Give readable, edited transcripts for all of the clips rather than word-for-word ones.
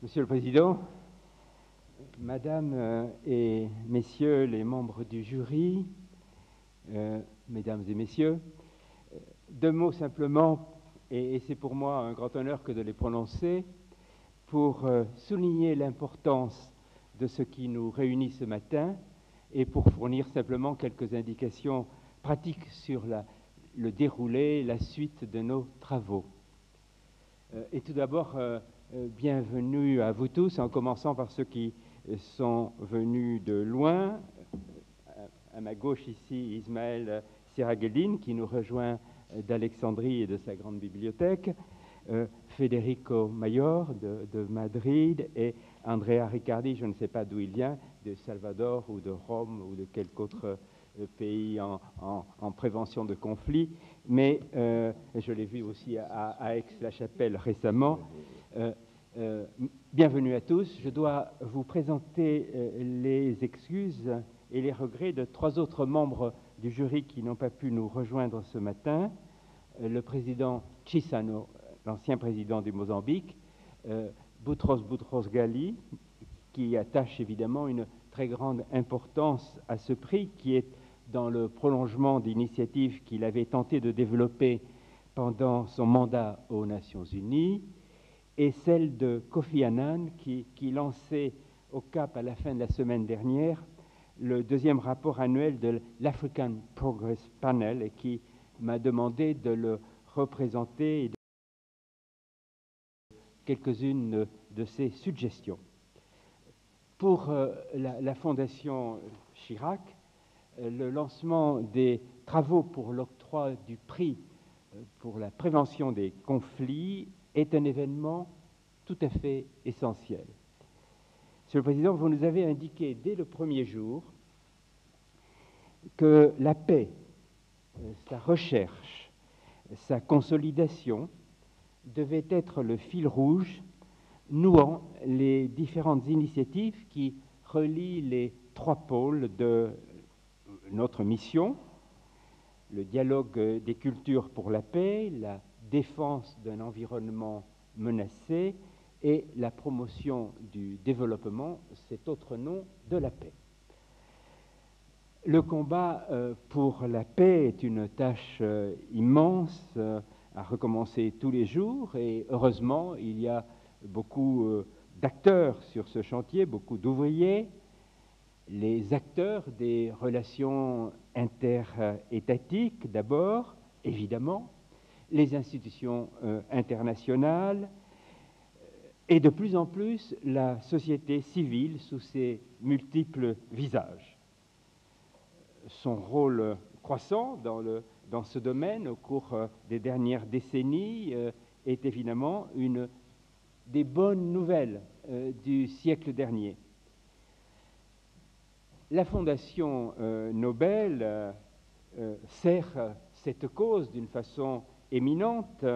Monsieur le Président, Madame et Messieurs les membres du jury, Mesdames et Messieurs, deux mots simplement, et c'est pour moi un grand honneur que de les prononcer, pour souligner l'importance de ce qui nous réunit ce matin et pour fournir simplement quelques indications pratiques sur le déroulé, la suite de nos travaux. Et tout d'abord, bienvenue à vous tous, en commençant par ceux qui sont venus de loin. À ma gauche ici, Ismaël Sirageddine, qui nous rejoint d'Alexandrie et de sa grande bibliothèque, Federico Mayor de Madrid et Andrea Riccardi, je ne sais pas d'où il vient, de Salvador ou de Rome ou de quelque autre pays en prévention de conflits, mais je l'ai vu aussi à Aix-la-Chapelle récemment. Bienvenue à tous. Je dois vous présenter les excuses et les regrets de trois autres membres du jury qui n'ont pas pu nous rejoindre ce matin. Le président Chissano, l'ancien président du Mozambique, Boutros Ghali, qui attache évidemment une très grande importance à ce prix, qui est dans le prolongement d'initiatives qu'il avait tenté de développer pendant son mandat aux Nations Unies, et celle de Kofi Annan, qui lançait au Cap à la fin de la semaine dernière le deuxième rapport annuel de l'African Progress Panel et qui m'a demandé de le représenter et de quelques-unes de ses suggestions. Pour la Fondation Chirac, le lancement des travaux pour l'octroi du prix pour la prévention des conflits est un événement tout à fait essentiel. Monsieur le Président, vous nous avez indiqué dès le premier jour que la paix, sa recherche, sa consolidation devait être le fil rouge nouant les différentes initiatives qui relient les trois pôles de notre mission: le dialogue des cultures pour la paix, la défense d'un environnement menacé et la promotion du développement, cet autre nom de la paix. Le combat pour la paix est une tâche immense à recommencer tous les jours et heureusement, il y a beaucoup d'acteurs sur ce chantier, beaucoup d'ouvriers, les acteurs des relations interétatiques d'abord, évidemment, les institutions internationales et de plus en plus la société civile sous ses multiples visages. Son rôle croissant dans ce domaine au cours des dernières décennies est évidemment une des bonnes nouvelles du siècle dernier. La Fondation Nobel sert cette cause d'une façon éminente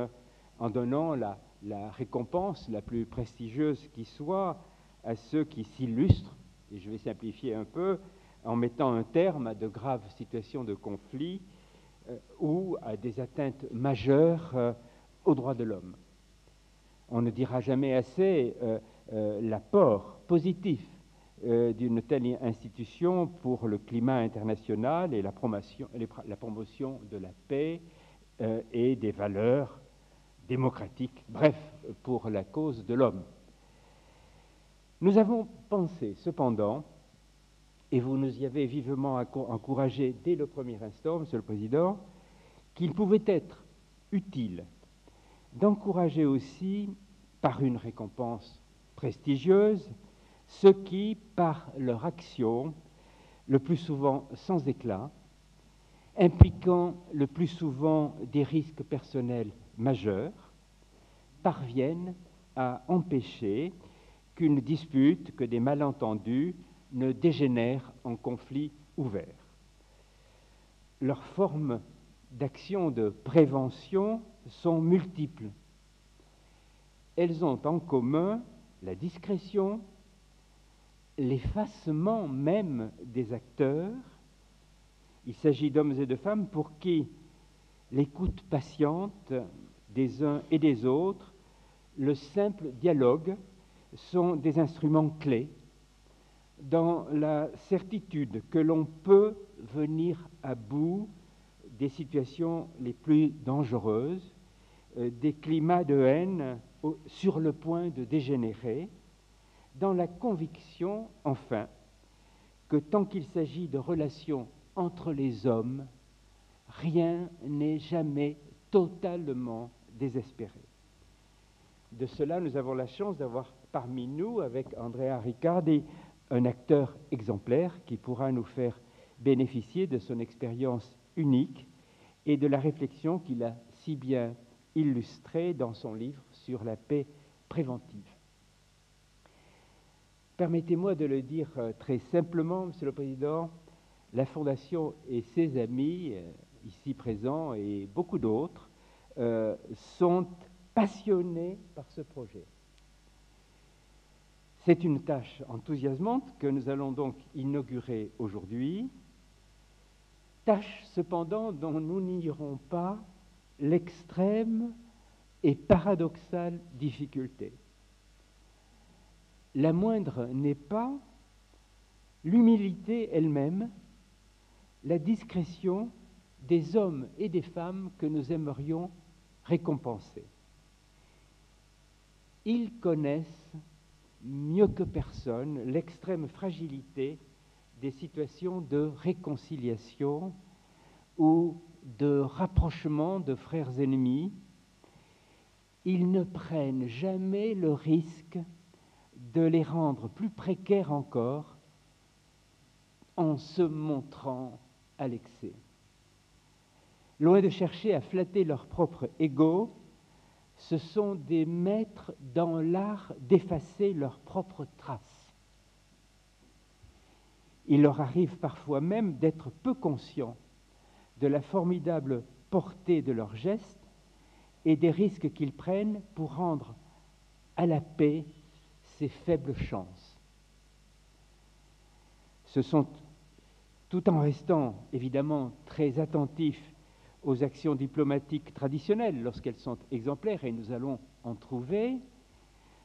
en donnant la récompense la plus prestigieuse qui soit à ceux qui s'illustrent, et je vais simplifier un peu, en mettant un terme à de graves situations de conflit ou à des atteintes majeures aux droits de l'homme. On ne dira jamais assez l'apport positif d'une telle institution pour le climat international et la promotion de la paix et des valeurs démocratiques, bref, pour la cause de l'homme. Nous avons pensé cependant, et vous nous y avez vivement encouragé dès le premier instant, Monsieur le Président, qu'il pouvait être utile d'encourager aussi, par une récompense prestigieuse, ceux qui, par leur action, le plus souvent sans éclat, impliquant le plus souvent des risques personnels majeurs, parviennent à empêcher qu'une dispute, que des malentendus ne dégénèrent en conflit ouvert. Leurs formes d'action de prévention sont multiples. Elles ont en commun la discrétion, l'effacement même des acteurs. Il s'agit d'hommes et de femmes pour qui l'écoute patiente des uns et des autres, le simple dialogue sont des instruments clés dans la certitude que l'on peut venir à bout des situations les plus dangereuses, des climats de haine sur le point de dégénérer, dans la conviction, enfin, que tant qu'il s'agit de relations entre les hommes, rien n'est jamais totalement désespéré. De cela, nous avons la chance d'avoir parmi nous, avec Andrea Riccardi, un acteur exemplaire qui pourra nous faire bénéficier de son expérience unique et de la réflexion qu'il a si bien illustrée dans son livre sur la paix préventive. Permettez-moi de le dire très simplement, Monsieur le Président, la Fondation et ses amis, ici présents et beaucoup d'autres, sont passionnés par ce projet. C'est une tâche enthousiasmante que nous allons donc inaugurer aujourd'hui, tâche cependant dont nous n'ignorons pas l'extrême et paradoxale difficulté. La moindre n'est pas l'humilité elle-même, la discrétion des hommes et des femmes que nous aimerions récompenser. Ils connaissent mieux que personne l'extrême fragilité des situations de réconciliation ou de rapprochement de frères ennemis. Ils ne prennent jamais le risque de les rendre plus précaires encore en se montrant à l'excès. Loin de chercher à flatter leur propre ego, ce sont des maîtres dans l'art d'effacer leurs propres traces. Il leur arrive parfois même d'être peu conscients de la formidable portée de leurs gestes et des risques qu'ils prennent pour rendre à la paix ces faibles chances. Ce sont, tout en restant évidemment très attentifs aux actions diplomatiques traditionnelles lorsqu'elles sont exemplaires, et nous allons en trouver,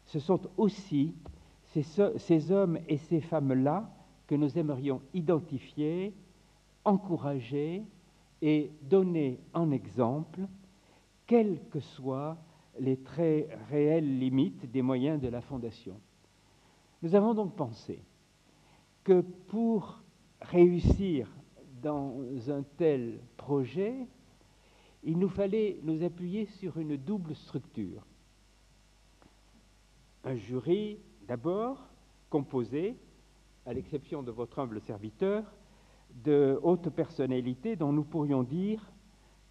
ce sont aussi ces hommes et ces femmes-là que nous aimerions identifier, encourager et donner en exemple, quelles que soient les très réelles limites des moyens de la Fondation. Nous avons donc pensé que pour réussir dans un tel projet, il nous fallait nous appuyer sur une double structure. Un jury, d'abord, composé, à l'exception de votre humble serviteur, de hautes personnalités dont nous pourrions dire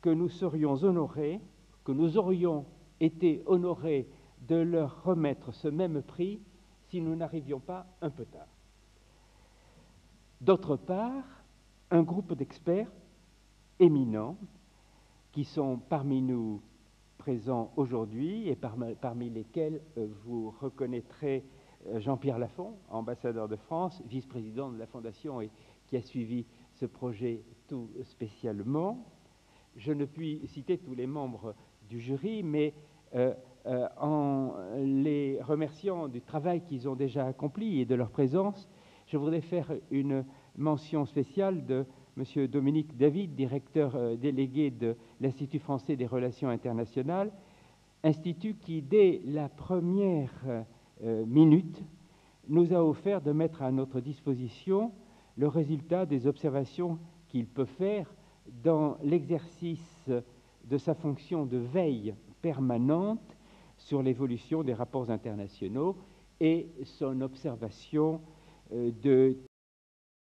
que nous serions honorés, que nous aurions été honorés de leur remettre ce même prix si nous n'arrivions pas un peu tard. D'autre part, un groupe d'experts éminents qui sont parmi nous présents aujourd'hui et parmi lesquels vous reconnaîtrez Jean-Pierre Lafont, ambassadeur de France, vice-président de la Fondation et qui a suivi ce projet tout spécialement. Je ne puis citer tous les membres du jury, mais en les remerciant du travail qu'ils ont déjà accompli et de leur présence, je voudrais faire une mention spéciale de M. Dominique David, directeur délégué de l'Institut français des relations internationales, institut qui, dès la première minute, nous a offert de mettre à notre disposition le résultat des observations qu'il peut faire dans l'exercice de sa fonction de veille permanente sur l'évolution des rapports internationaux et son observation de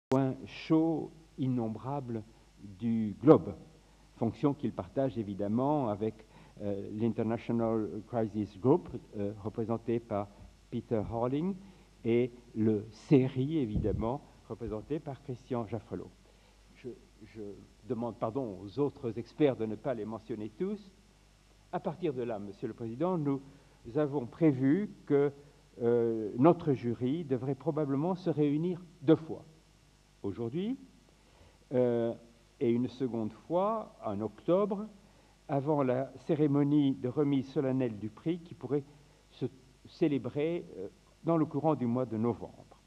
points chauds innombrables du globe, fonction qu'il partage évidemment avec l'International Crisis Group, représenté par Peter Horling, et le CERI, évidemment, représenté par Christian Jaffrelot. Je demande pardon aux autres experts de ne pas les mentionner tous. À partir de là, Monsieur le Président, nous avons prévu que notre jury devrait probablement se réunir 2 fois. Aujourd'hui, et une seconde fois en octobre, avant la cérémonie de remise solennelle du prix qui pourrait se célébrer dans le courant du mois de novembre.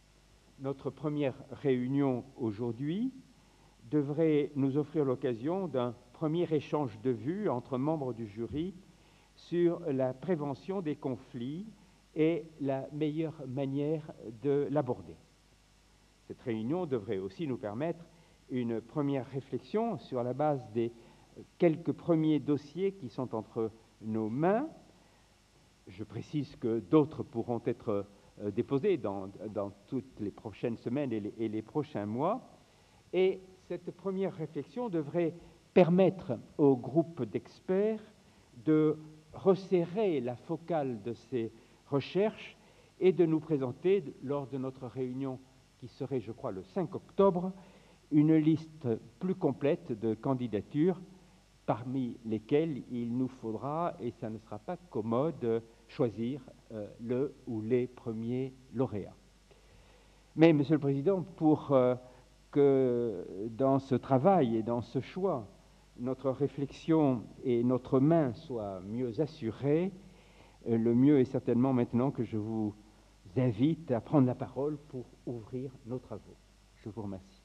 Notre première réunion aujourd'hui devrait nous offrir l'occasion d'un premier échange de vues entre membres du jury sur la prévention des conflits et la meilleure manière de l'aborder. Cette réunion devrait aussi nous permettre une première réflexion sur la base des quelques premiers dossiers qui sont entre nos mains. Je précise que d'autres pourront être déposés dans toutes les prochaines semaines et les prochains mois. Et cette première réflexion devrait permettre au groupe d'experts de resserrer la focale de ces recherches et de nous présenter, lors de notre réunion qui serait, je crois, le 5 octobre, une liste plus complète de candidatures parmi lesquelles il nous faudra, et ça ne sera pas commode, choisir le ou les premiers lauréats. Mais, Monsieur le Président, pour que dans ce travail et dans ce choix, notre réflexion et notre main soient mieux assurées, le mieux est certainement maintenant que je vous invite à prendre la parole pour ouvrir nos travaux. Je vous remercie.